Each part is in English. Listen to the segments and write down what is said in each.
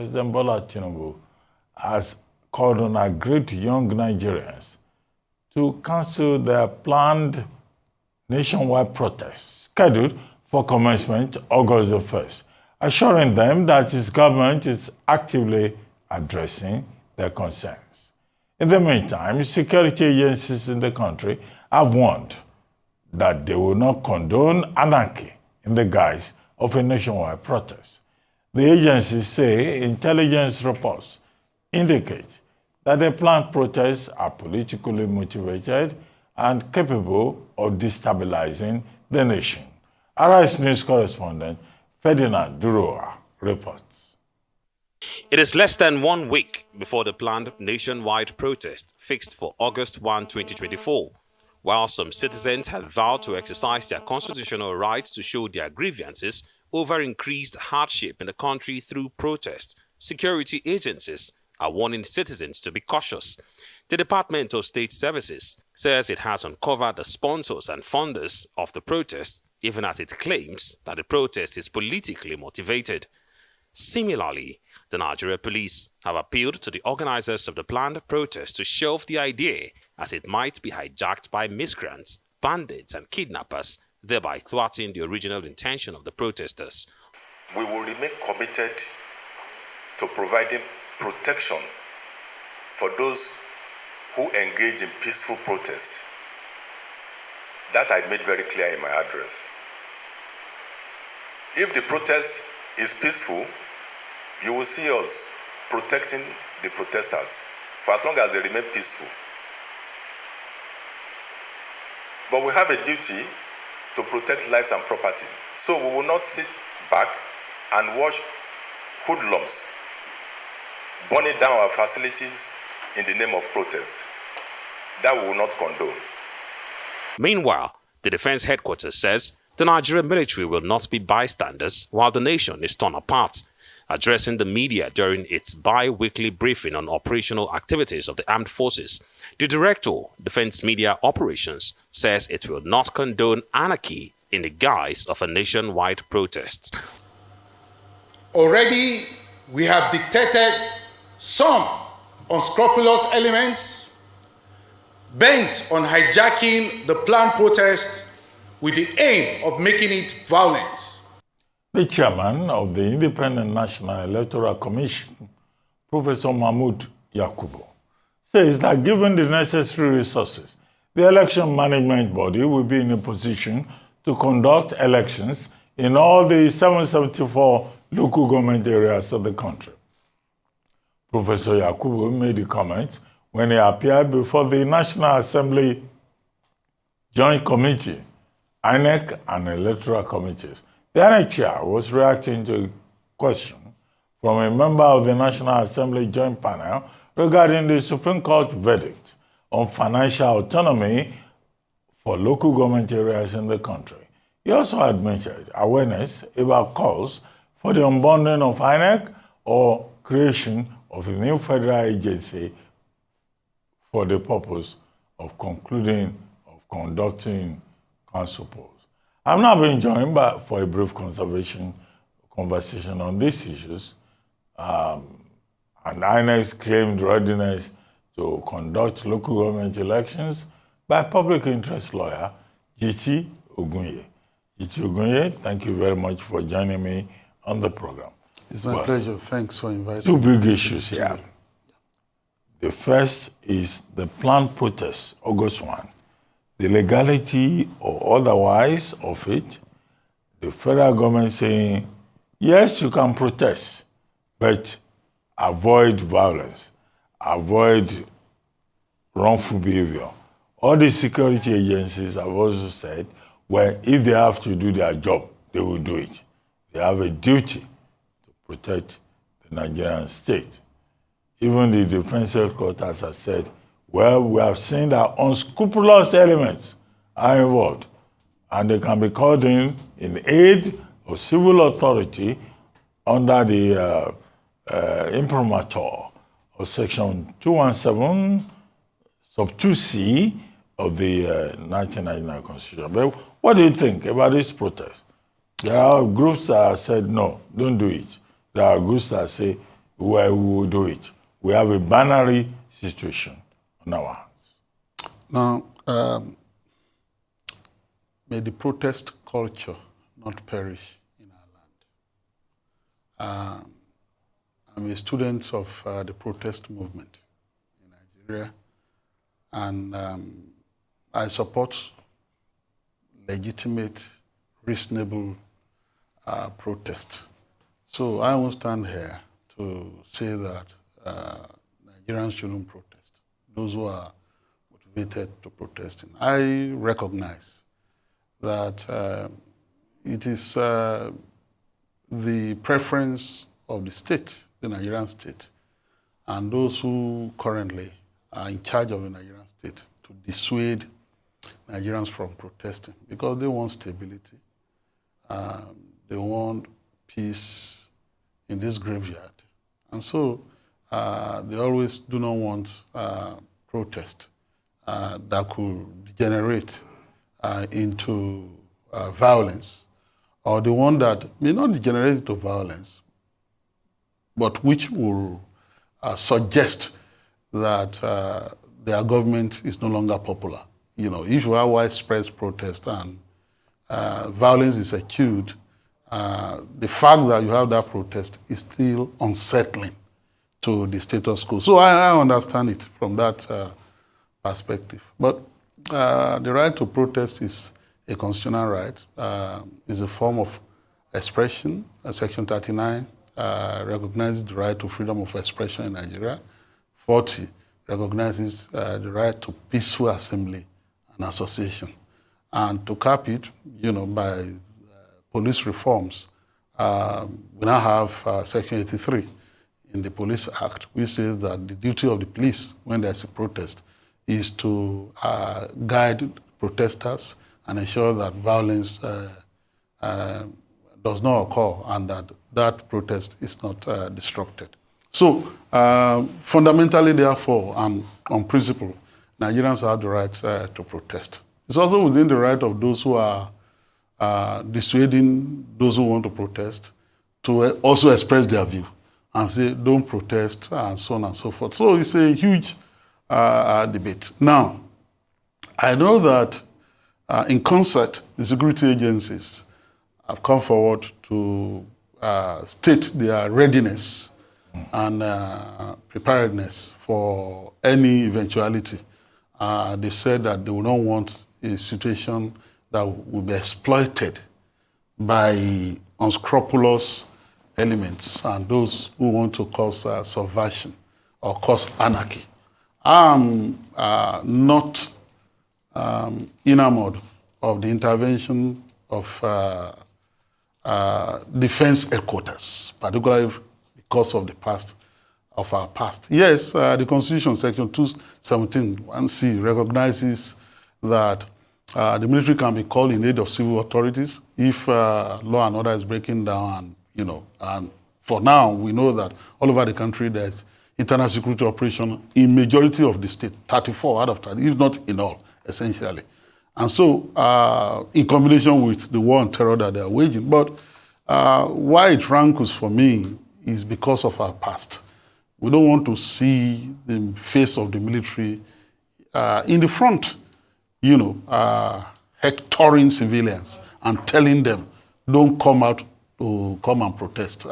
President Bola Tinubu has called on a great young Nigerians to cancel their planned nationwide protests scheduled for commencement August the 1st, assuring them that his government is actively addressing their concerns. In the meantime, security agencies in the country have warned that they will not condone anarchy in the guise of a nationwide protest. The agencies say intelligence reports indicate that the planned protests are politically motivated and capable of destabilizing the nation. Arise News correspondent Ferdinand Duroa reports. It is less than 1 week before the planned nationwide protest fixed for August 1, 2024. While some citizens have vowed to exercise their constitutional rights to show their grievances over increased hardship in the country through protest, security agencies are warning citizens to be cautious. The Department of State Services says it has uncovered the sponsors and funders of the protest, even as it claims that the protest is politically motivated. Similarly, the Nigeria police have appealed to the organizers of the planned protest to shelve the idea, as it might be hijacked by miscreants, bandits and kidnappers, thereby thwarting the original intention of the protesters. We will remain committed to providing protection for those who engage in peaceful protest. That I made very clear in my address. If the protest is peaceful, you will see us protecting the protesters for as long as they remain peaceful. But we have a duty to protect lives and property. So we will not sit back and watch hoodlums burning down our facilities in the name of protest. That we will not condone. Meanwhile, the Defense Headquarters says the Nigerian military will not be bystanders while the nation is torn apart. Addressing the media during its bi-weekly briefing on operational activities of the armed forces, the Director, Defense Media Operations, says it will not condone anarchy in the guise of a nationwide protest. Already, we have detected some unscrupulous elements bent on hijacking the planned protest with the aim of making it violent. The chairman of the Independent National Electoral Commission, Professor Mahmood Yakubu, says that given the necessary resources, the election management body will be in a position to conduct elections in all the 774 local government areas of the country. Professor Yakubu made the comment when he appeared before the National Assembly Joint Committee, INEC and Electoral Committees. The INEC chair was reacting to a question from a member of the National Assembly Joint Panel regarding the Supreme Court verdict on financial autonomy for local government areas in the country. He also had mentioned awareness about calls for the unbundling of INEC or creation of a new federal agency for the purpose of conducting council polls. I'm now being joined for a brief conversation on these issues and INEC's claimed readiness to conduct local government elections by public interest lawyer Jiti Ogunye. Jiti Ogunye, thank you very much for joining me on the program. It's my pleasure. Thanks for inviting me. Two big me issues here. The first is the planned protest, August 1. The legality or otherwise of it, the federal government saying, yes, you can protest, but avoid violence, avoid wrongful behavior. All the security agencies have also said, well, if they have to do their job, they will do it. They have a duty to protect the Nigerian state. Even the defense headquarters have said, well, we have seen that unscrupulous elements are involved, and they can be called in aid of civil authority under the imprimatur of Section 217, sub 2C of the 1999 Constitution. But what do you think about this protest? There are groups that have said, no, don't do it. There are groups that say, where we will do it. We have a binary situation on our hands. Now, may the protest culture not perish in our land. I'm a student of the protest movement in Nigeria, and I support legitimate, reasonable protests. So I won't stand here to say that Nigerians shouldn't protest, those who are motivated to protesting. I recognize that it is the preference of the state, the Nigerian state, and those who currently are in charge of the Nigerian state to dissuade Nigerians from protesting because they want stability. They want peace in this graveyard. And so they always do not want protest that could degenerate into violence, or the one that may not degenerate into violence, but which will suggest that their government is no longer popular. You know, if you have widespread protest and violence is acute, the fact that you have that protest is still unsettling to the status quo. So I understand it from that perspective. But the right to protest is a constitutional right. It's a form of expression. Section 39 recognizes the right to freedom of expression in Nigeria. 40 recognizes the right to peaceful assembly and association. And to cap it, you know, by police reforms, we now have Section 83 in the Police Act, which says that the duty of the police when there's a protest is to guide protesters and ensure that violence does not occur and that protest is not disrupted. So fundamentally, therefore, and on principle, Nigerians have the right to protest. It's also within the right of those who are dissuading those who want to protest to also express their view and say, don't protest, and so on and so forth. So it's a huge debate. Now, I know that in concert, the security agencies have come forward to state their readiness and preparedness for any eventuality. They said that they will not want a situation that will be exploited by unscrupulous elements and those who want to cause subversion or cause anarchy. I'm not enamored of the intervention of defense headquarters, particularly because of the past, of our past. Yes, the Constitution, Section 217, 1C, recognizes that the military can be called in aid of civil authorities if law and order is breaking down, and, you know, and for now, we know that all over the country there's internal security operation in majority of the state, 34 out of 30, if not in all, essentially. And so, in combination with the war on terror that they are waging. But why it rankles for me is because of our past. We don't want to see the face of the military in the front, you know, hectoring civilians and telling them, don't come out to come and protest.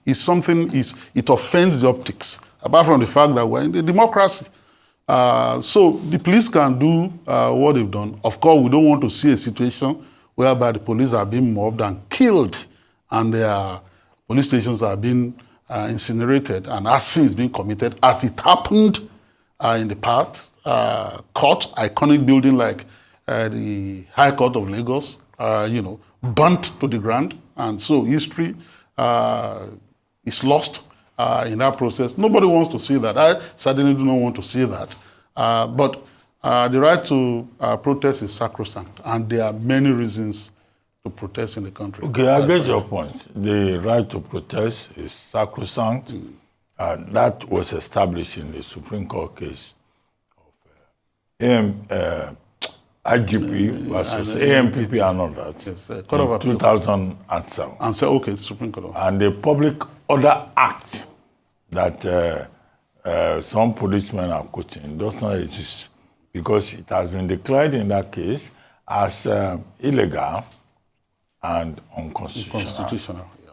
It's something, it offends the optics, apart from the fact that we're in the democracy. So the police can do what they've done. Of course, we don't want to see a situation whereby the police are being mobbed and killed and their police stations are being incinerated and arson is being committed, as it happened in the past. Court, iconic building like the High Court of Lagos, you know, burnt to the ground. And so history is lost in that process. Nobody wants to see that. I certainly do not want to see that. But the right to protest is sacrosanct, and there are many reasons to protest in the country. Okay, I get your point. The right to protest is sacrosanct. That was established in the Supreme Court case of IGP versus AMPP and all that. Yes, in 2007. And say, okay, Supreme Court. And the Public Order Act that some policemen are quoting does not exist, because it has been declared in that case as illegal and unconstitutional. Constitutional, yeah.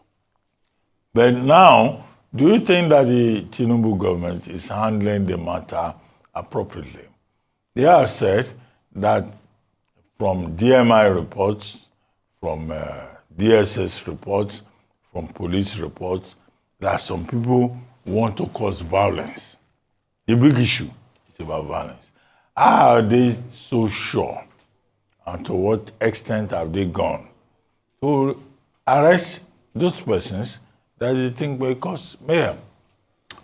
But now, do you think that the Tinubu government is handling the matter appropriately? They have said that from DMI reports, from DSS reports, from police reports, that some people want to cause violence. The big issue is about violence. How are they so sure, and to what extent have they gone to arrest those persons that they think will cause mayhem?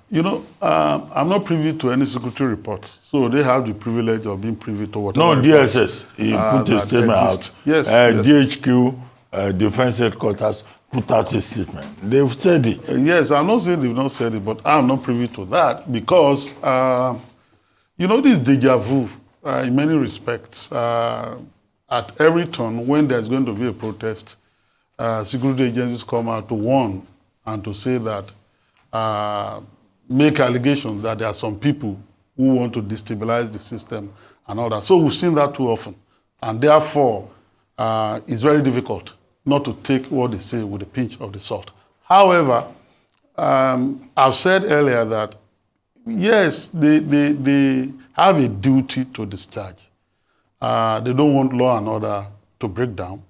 You know, I'm not privy to any security reports, so they have the privilege of being privy to whatever. No, DSS. He put a statement out. Yes, DHQ, Defense Headquarters, put out a statement. They've said it. Yes, I'm not saying they've not said it, but I'm not privy to that because, you know, this deja vu, in many respects, at every turn when there's going to be a protest, security agencies come out to warn and to say that, make allegations that there are some people who want to destabilize the system and all that. So we've seen that too often. And therefore, it's very difficult not to take what they say with a pinch of the salt. However, I've said earlier that, yes, they have a duty to discharge. They don't want law and order to break down.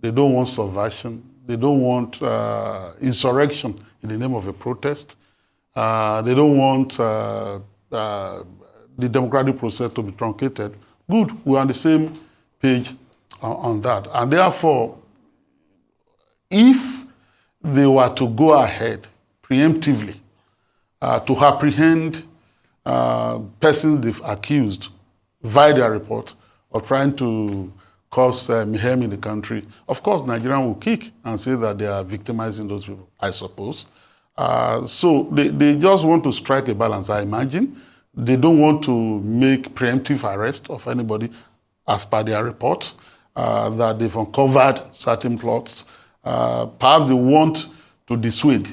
They don't want subversion. They don't want insurrection in the name of a protest. They don't want the democratic process to be truncated. Good, we're on the same page on that. And therefore, if they were to go ahead preemptively to apprehend persons they've accused via their report of trying to cause mayhem in the country, of course, Nigerians will kick and say that they are victimizing those people, I suppose. So they just want to strike a balance, I imagine. They don't want to make preemptive arrest of anybody as per their reports, that they've uncovered certain plots. Perhaps they want to dissuade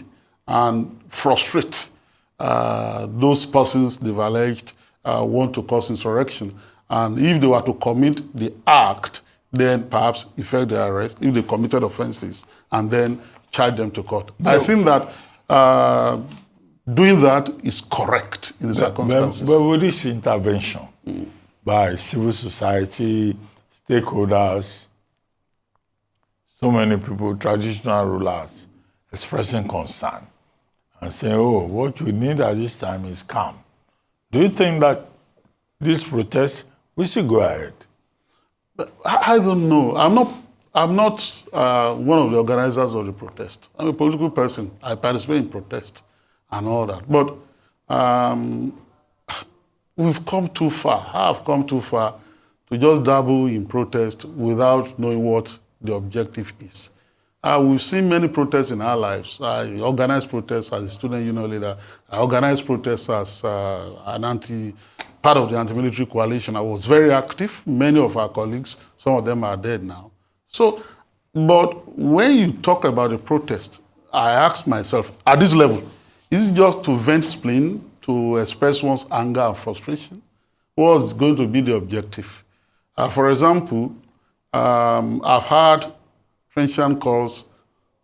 and frustrate those persons they've alleged want to cause insurrection. And if they were to commit the act, then perhaps effect the arrest if they committed offenses and then charge them to court. No. I think that doing that is correct in the circumstances. But with this intervention by civil society, stakeholders, so many people, traditional rulers, expressing concern and saying, oh, what we need at this time is calm. Do you think that this protest will still go ahead? I don't know. I'm not one of the organizers of the protest. I'm a political person. I participate in protest and all that. But we've come too far. I've come too far to just dabble in protest without knowing what the objective is. We've seen many protests in our lives. I organized protests as a student union leader. I organized protests as part of the anti-military coalition. I was very active. Many of our colleagues, some of them are dead now. So, but when you talk about a protest, I ask myself, at this level, is it just to vent spleen, to express one's anger and frustration? What is going to be the objective? For example, I've heard trenchant calls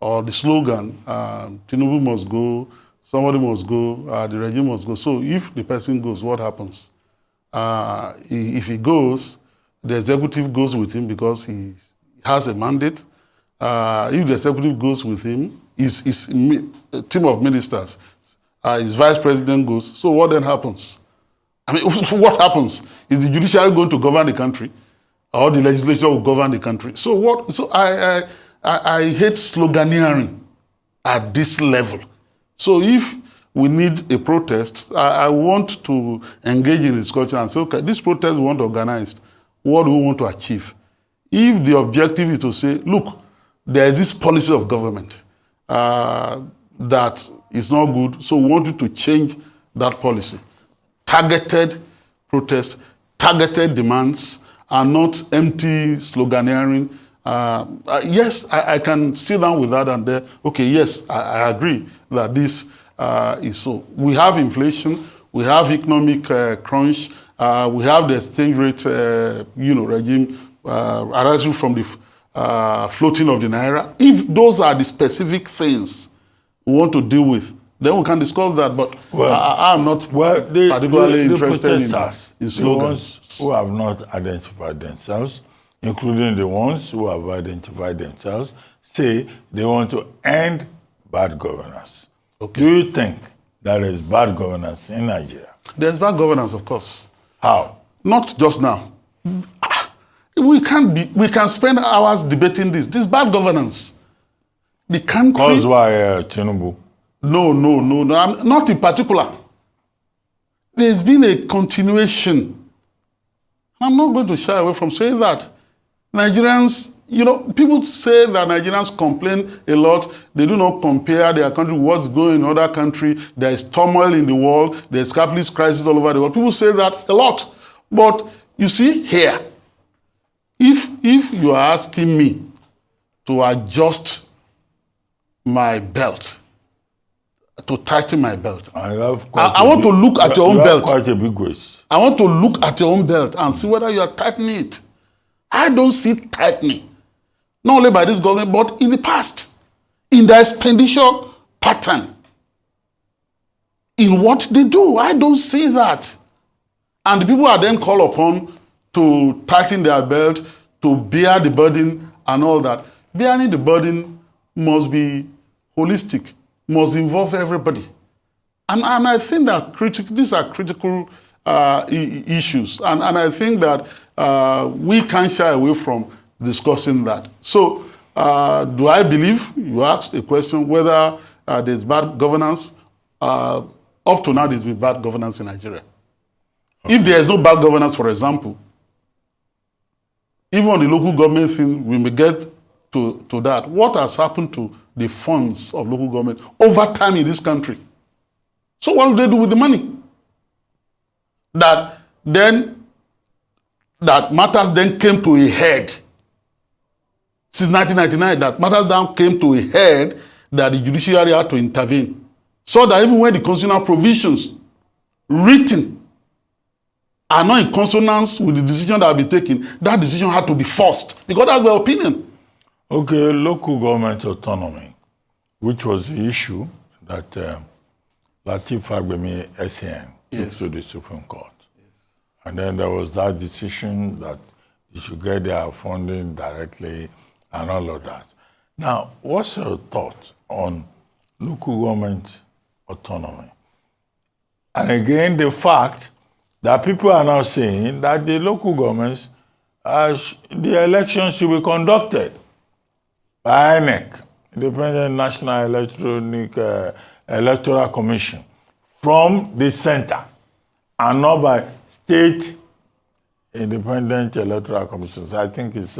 or the slogan, Tinubu must go, somebody must go, the regime must go. So if the person goes, what happens? If he goes, the executive goes with him because he has a mandate. If the executive goes with him, his team of ministers, his vice president goes. So what then happens? I mean, what happens? Is the judiciary going to govern the country, or the legislature will govern the country? So what? So I hate sloganeering at this level. So if we need a protest, I want to engage in discussion and say, okay, this protest we want organized. What do we want to achieve? If the objective is to say, look, there is this policy of government that is not good, so we want you to change that policy. Targeted protests, targeted demands, and not empty sloganeering. Yes, I can sit down with that and there. Okay, yes, I agree that this is so. We have inflation, we have economic crunch, we have the exchange rate, regime arising from the floating of the naira. If those are the specific things we want to deal with, then we can discuss that. But I'm not particularly interested in slogans. The ones who have not identified themselves, including the ones who have identified themselves, say they want to end bad governance. Okay. Do you think there is bad governance in Nigeria? There's bad governance, of course. How? Not just now. We can spend hours debating this. This bad governance. The country. Caused by Tinubu. No. Not in particular. There's been a continuation. I'm not going to shy away from saying that. Nigerians, people say that Nigerians complain a lot. They do not compare their country with what's going in other countries. There is turmoil in the world. There's capitalist crisis all over the world. People say that a lot. But you see here, if you are asking me to adjust my belt, to tighten my belt, I want to look at your own belt. Quite a big waist. I want to look at your own belt and see whether you are tightening it. I don't see tightening, not only by this government, but in the past, in the expenditure pattern, in what they do. I don't see that. And the people are then called upon to tighten their belt, to bear the burden and all that. Bearing the burden must be holistic, must involve everybody. And I think that these are critical issues. And I think that we can't shy away from discussing that. So, do I believe, you asked a question, whether there's bad governance? Up to now, there's been bad governance in Nigeria. Okay. If there is no bad governance, for example, even on the local government thing, we may get to that. What has happened to the funds of local government over time in this country? So what do they do with the money? That matters then came to a head. Since 1999, that matters then came to a head that the judiciary had to intervene. So that even when the constitutional provisions written are not in consonance with the decision that will be taken, that decision had to be forced, because that's my opinion. Okay, local government autonomy, which was the issue that Lateef Fagbemi SAN took to the Supreme Court. Yes. And then there was that decision that you should get their funding directly and all of that. Now, what's your thought on local government autonomy? And again, the fact that people are now saying that the local governments, the elections should be conducted by INEC, Independent National Electoral Commission, from the center, and not by state independent electoral commissions. I think it's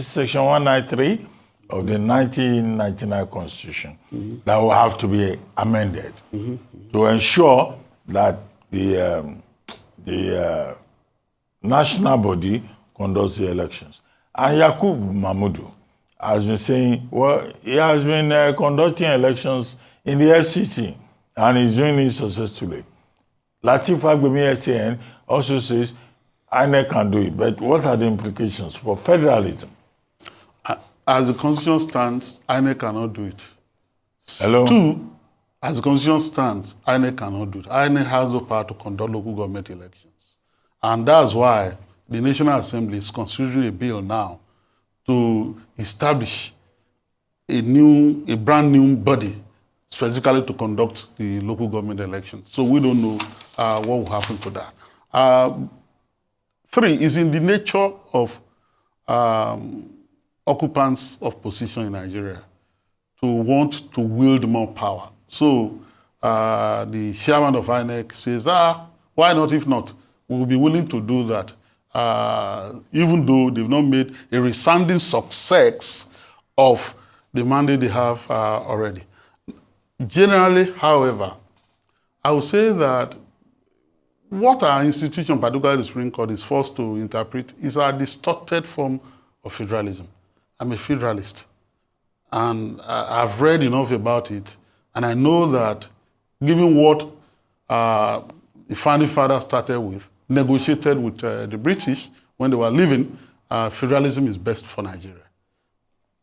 section 193 of the 1999 Constitution that will have to be amended to ensure that the national body conducts the elections. And Yakubu Mahmudu has been saying, well, he has been conducting elections in the FCT, and he's doing it successfully. Lateef Fagbemi SAN also says INEC can do it, but what are the implications for federalism? As the Constitution stands, INEC cannot do it. Hello? Two, as the Constitution stands, INEC cannot do it. INEC has the power to conduct local government elections. And that's why the National Assembly is considering a bill now to establish a brand new body specifically to conduct the local government elections. So we don't know what will happen to that. Three, is in the nature of occupants of position in Nigeria to want to wield more power. So the chairman of INEC says, why not? If not, we will be willing to do that, even though they've not made a resounding success of the mandate they have already. Generally, however, I would say that what our institution, particularly the Supreme Court, is forced to interpret is a distorted form of federalism. I'm a federalist, and I've read enough about it, and I know that given what the founding fathers started with, negotiated with the British when they were leaving, federalism is best for Nigeria.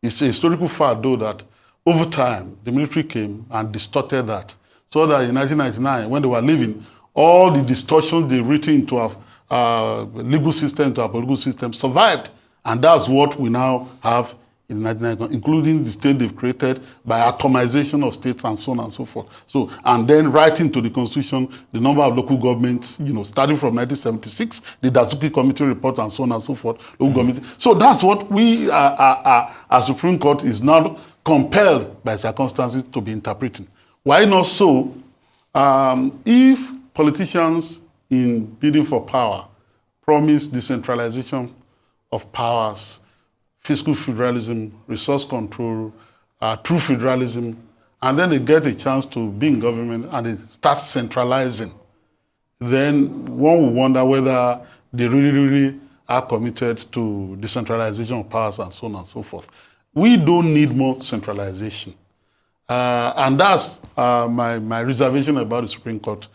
It's a historical fact, though, that over time, the military came and distorted that. So that in 1999, when they were leaving, all the distortions they written into our legal system, into our political system, survived. And that's what we now have in 1999, including the state they've created by atomization of states and so on and so forth. So, and then writing to the Constitution, the number of local governments, starting from 1976, the Dazuki Committee report and so on and so forth, local government. So that's what we, as Supreme Court, is now compelled by circumstances to be interpreting. Why not so? If politicians in bidding for power promise decentralization of powers, fiscal federalism, resource control, true federalism, and then they get a chance to be in government and they start centralizing, then one will wonder whether they really are committed to decentralization of powers and so on and so forth. We don't need more centralization. And that's my reservation about the Supreme Court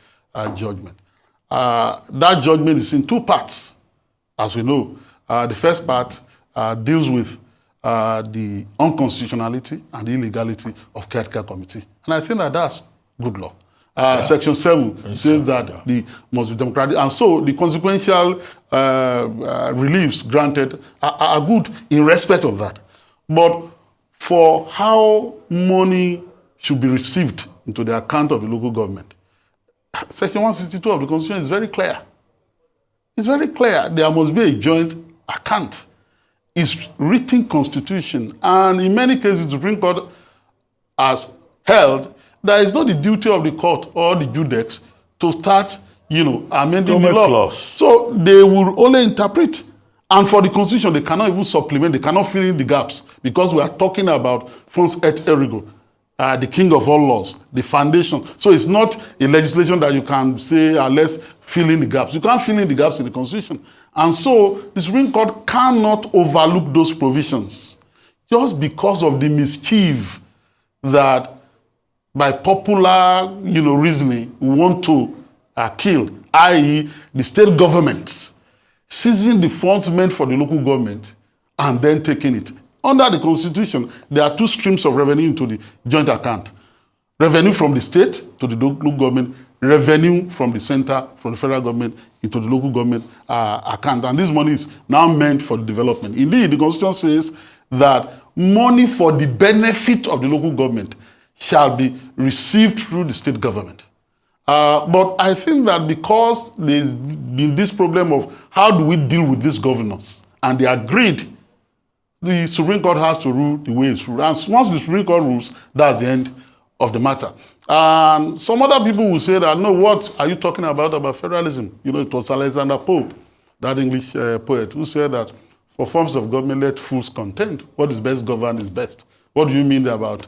judgment. That judgment is in two parts, as we know. The first part deals with the unconstitutionality and the illegality of caretaker committee. And I think that that's good law. Section 7 says that the must be democratic. And so the consequential reliefs granted are good in respect of that. But for how money should be received into the account of the local government, Section 162 of the Constitution is very clear. It's very clear. There must be a joint account. It's written constitution. And in many cases, the Supreme Court has held that it's not the duty of the court or the judex to start, amending the law. Clause. So they will only interpret. And for the Constitution, they cannot even supplement, they cannot fill in the gaps, because we are talking about Fons et Ergo, the king of all laws, the foundation. So it's not a legislation that you can say, let's fill in the gaps. You can't fill in the gaps in the Constitution. And so the Supreme Court cannot overlook those provisions just because of the mischief that by popular reasoning we want to kill, i.e. the state governments seizing the funds meant for the local government and then taking it. Under the Constitution, there are two streams of revenue into the joint account. Revenue from the state to the local government, revenue from the center, from the federal government into the local government account. And this money is now meant for development. Indeed, the Constitution says that money for the benefit of the local government shall be received through the state government. But I think that because there's been this problem of how do we deal with these governors, and they agreed, the Supreme Court has to rule the way it's ruled. And once the Supreme Court rules, that's the end of the matter. And some other people will say that, no, what are you talking about federalism? It was Alexander Pope, that English poet, who said that for forms of government, let fools contend. What is best governed is best. What do you mean about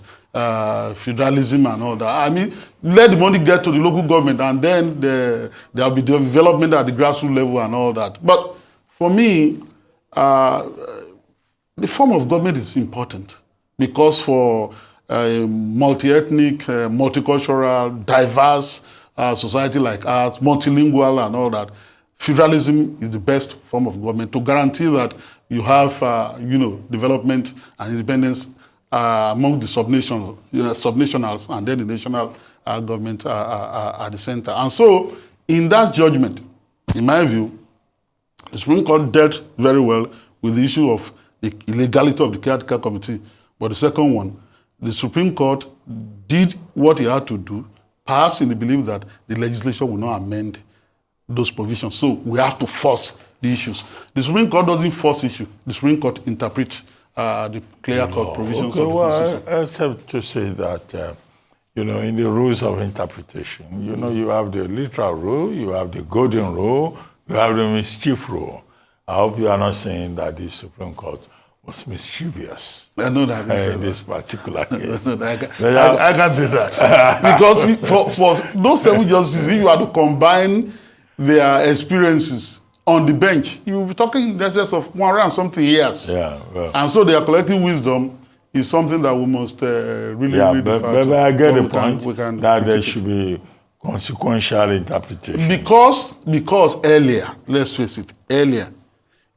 federalism and all that? I mean, let the money get to the local government and then there'll be development at the grassroots level and all that. But for me, the form of government is important because for a multi-ethnic, multicultural, diverse society like ours, multilingual and all that, federalism is the best form of government to guarantee that you have, development and independence among the subnationals, and then the national government at the center. And so, in that judgment, in my view, the Supreme Court dealt very well with the issue of the illegality of the caretaker committee. But the second one, the Supreme Court did what it had to do, perhaps in the belief that the legislature will not amend those provisions. So we have to force the issues. The Supreme Court doesn't force issue. The Supreme Court interprets the clear-cut provisions of the Constitution. I have to say that, in the rules of interpretation, you have the literal rule, you have the golden rule, you have the mischief rule. I hope you are not saying that the Supreme Court was mischievous. I know that in this particular case. I can't say that. Because for those 7 justices, if you are to combine their experiences on the bench, you'll be talking in excess of 100 and something years. Yeah, well. And so their collective wisdom is something that we must really, Yeah, really but defer to. I get the we point can that there critique should it. be consequential interpretation. Because earlier, let's face it, earlier,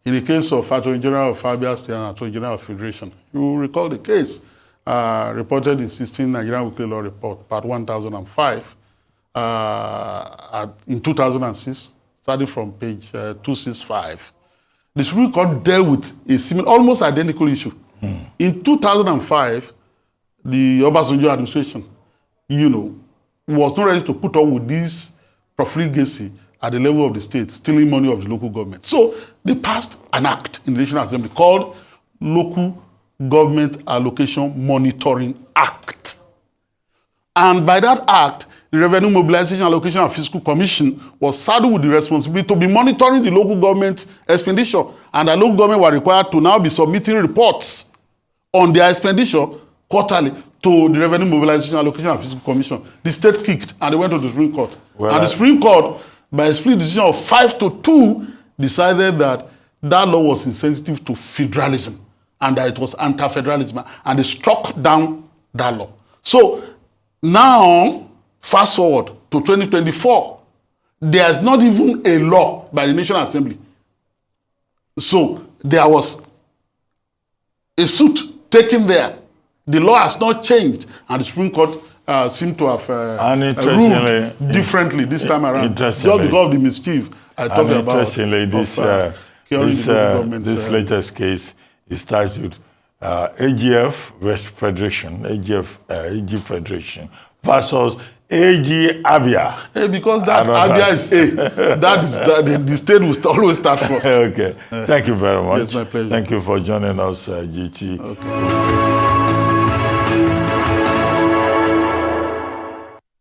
in the case of Attorney General of Abia State and Attorney General of Federation, you recall the case reported in 16 Nigerian Weekly Law Report, part 1005, in 2006, starting from page 265. The Supreme Court dealt with a similar, almost identical issue. In 2005, the Obasanjo administration, was not ready to put on with this profligacy at the level of the state, stealing money of the local government. So they passed an act in the National Assembly called Local Government Allocation Monitoring Act. And by that act, the Revenue Mobilization, Allocation and Fiscal Commission was saddled with the responsibility to be monitoring the local government expenditure. And the local government were required to now be submitting reports on their expenditure quarterly to the Revenue Mobilization, Allocation and Fiscal Commission. The state kicked and they went to the Supreme Court. And the Supreme Court, by a split decision of 5-2, decided that that law was insensitive to federalism and that it was anti-federalism, and they struck down that law. So now, fast forward to 2024, there is not even a law by the National Assembly. So there was a suit taken there. The law has not changed, and the Supreme Court seemed to have ruled differently this time around, just because of the mischief I talked about. Interestingly, this latest case is titled AGF West Federation, AG Federation versus AG Abia. Because that Abia is the state will always start first. Okay. Thank you very much. Yes, my pleasure. Thank you for joining us, Jiti. Okay.